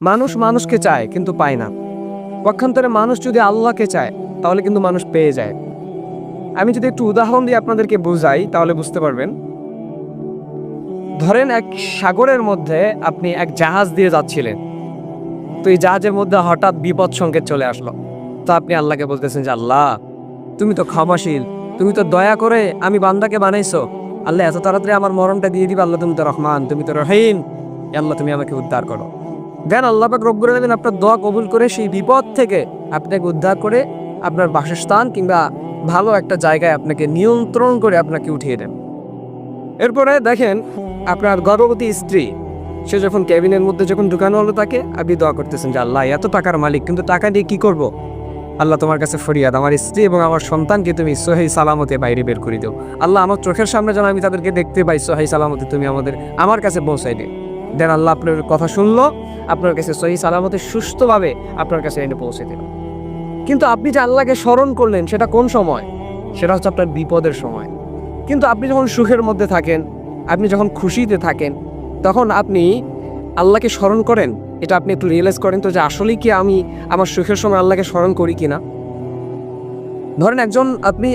মানুষ মানুষকে চায় কিন্তু পায় না। পক্ষান্তরে মানুষ যদি আল্লাহকে চায় তাহলে কিন্তু মানুষ পেয়ে যায়। আমি যদি একটু উদাহরণ দিয়ে আপনাদেরকে বুঝাই তাহলে বুঝতে পারবেন। ধরেন এক সাগরের মধ্যে আপনি এক জাহাজ দিয়ে যাচ্ছিলেন, তো এই জাহাজের মধ্যে হঠাৎ বিপদ সংকেত চলে আসলো। তো আপনি আল্লাহকে বলতেছেন যে আল্লাহ তুমি তো ক্ষমাশীল, তুমি তো দয়া করে আমি বান্দাকে বানাইছো, আল্লাহ এত তাড়াতাড়ি আমার মরণটা দিয়ে দিবা, আল্লাহ তুমি তো রহমান, তুমি তো রহিম, আল্লাহ তুমি আমাকে উদ্ধার করো। দেন আল্লাহ পাক রব্বুল আলামিন আপনার দোয়া কবুল করে সেই বিপদ থেকে আপনাকে উদ্ধার করে আপনার বাসস্থান কিংবা ভালো একটা জায়গায় আপনাকে নিয়ন্ত্রণ করে আপনাকে উঠিয়ে দেন। এরপরে দেখেন আপনার গর্ভবতী স্ত্রী, সে যখন ক্যাবিনের মধ্যে যখন ঢুকানো হলো তাকে, আপনি দোয়া করতেছেন যে আল্লাহ এত টাকার মালিক, কিন্তু টাকা দিয়ে কি করব? আল্লাহ তোমার কাছে ফরিয়াদ, আমার স্ত্রী এবং আমার সন্তানকে তুমি সহি সালামতে বাইরে বের করে দাও। আল্লাহ আমার চোখের সামনে যেন আমি তাদেরকে দেখতে পাই সহি সালামতে, তুমি আমার কাছে পৌঁছাই দে। দেন আল্লাহ আপনার কথা শুনলো, আপনার কাছে সহি সালামতে সুস্থভাবে আপনার কাছে এনে পৌঁছে দিল। কিন্তু আপনি যে আল্লাহকে স্মরণ করলেন সেটা কোন সময়? সেটা হচ্ছে আপনার বিপদের সময়। কিন্তু আপনি যখন সুখের মধ্যে থাকেন, আপনি যখন খুশিতে থাকেন, তখন আপনি আল্লাহকে স্মরণ করেন। এটা আপনি একটু রিয়েলাইজ করেন তো যে আসলেই কি আমি আমার সুখের সময় আল্লাহকে স্মরণ করি কিনা। ধরেন আপনি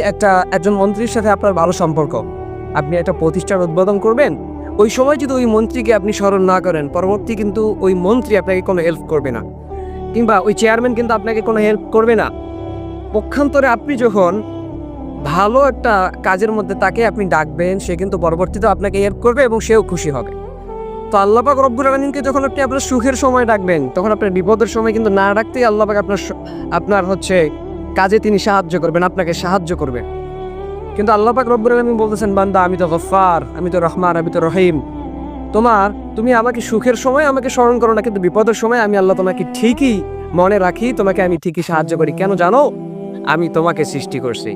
একজন মন্ত্রীর সাথে আপনার ভালো সম্পর্ক, আপনি একটা প্রতিষ্ঠান উদ্বোধন করবেন, ওই সময় যদি ওই মন্ত্রীকে আপনি স্মরণ না করেন, পরবর্তী কিন্তু ওই মন্ত্রী আপনাকে কোনো হেল্প করবে না, কিংবা ওই চেয়ারম্যান কিন্তু আপনাকে কোনো হেল্প করবে না। পক্ষান্তরে আপনি যখন ভালো একটা কাজের মধ্যে তাকে আপনি ডাকবেন, সে কিন্তু পরবর্তীতে আপনাকে হেল্প করবে এবং সেও খুশি হবে। তো আল্লাহ পাক রব্বুল আলামিনকে যখন আপনি আপনার সুখের সময় ডাকবেন, তখন আপনার বিপদের সময় কিন্তু না ডাকতেই আল্লাহ পাক আপনার কাজে তিনি সাহায্য করবেন, আপনাকে সাহায্য করবেন। কিন্তু আল্লাহ পাক রব্বুল আলামিন বলতেছেন, বান্দা আমি তো গফফার, আমি তো রহমান, আমি তো রহিম, তুমি আমাকে সুখের সময় আমাকে স্মরণ করো না, কিন্তু বিপদের সময় আমি আল্লাহ তোমাকে ঠিকই মনে রাখি, তোমাকে আমি ঠিকই সাহায্য করি। কেন জানো? আমি তোমাকে সৃষ্টি করছি,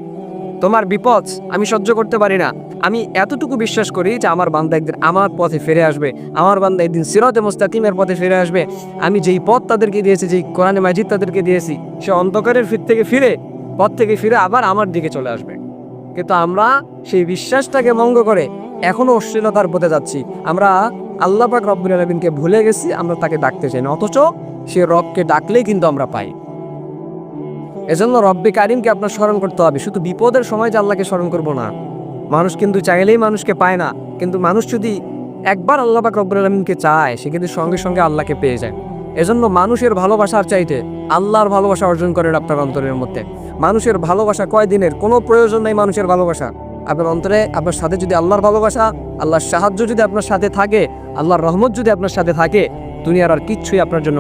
তোমার বিপদ আমি সহ্য করতে পারি না। আমি এতটুকু বিশ্বাস করি যে আমার বান্দা একদিন আমার পথে ফিরে আসবে, আমার বান্দা একদিন সিরাতে মুস্তাকিমের পথে ফিরে আসবে। আমি যেই পথ তাদেরকে দিয়েছি, যেই কোরআনে মাজিদ তাদেরকে দিয়েছি, সে অন্ধকারের পথ থেকে ফিরে আবার আমার দিকে চলে আসবে। কিন্তু আমরা সেই বিশ্বাসটাকে ভঙ্গ করে এখনো অশ্লীলতার পথে যাচ্ছি। আমরা আল্লাহ পাক রব্বুল আলামিনকে ভুলে গেছি, আমরা তাকে ডাকতে চাই না, অথচ সে রবকে ডাকলেই কিন্তু আমরা পাই। এজন্য রব্বে কারিমকে আপনার স্মরণ করতে হবে, শুধু বিপদের সময় যে আল্লাহকে স্মরণ করব না। মানুষ কিন্তু চাইলেই মানুষকে পায় না, কিন্তু মানুষ যদি একবার আল্লাহ পাক রব্বুল আলামিনকে চায়, সে কিন্তু সঙ্গে সঙ্গে আল্লাহকে পেয়ে যায়। এজন্য মানুষের ভালোবাসার চাইতে আল্লাহর ভালোবাসা অর্জন করেন আপনার অন্তরের মধ্যে। মানুষের ভালোবাসা কয়দিনের, কোনো প্রয়োজন নেই মানুষের ভালোবাসা। আপনার অন্তরে আপনার সাথে যদি আল্লাহর ভালোবাসা, আল্লাহর সাহায্য যদি আপনার সাথে থাকে, আল্লাহর রহমত যদি আপনার সাথে থাকে, দুনিয়ার আর কিচ্ছুই আপনার জন্য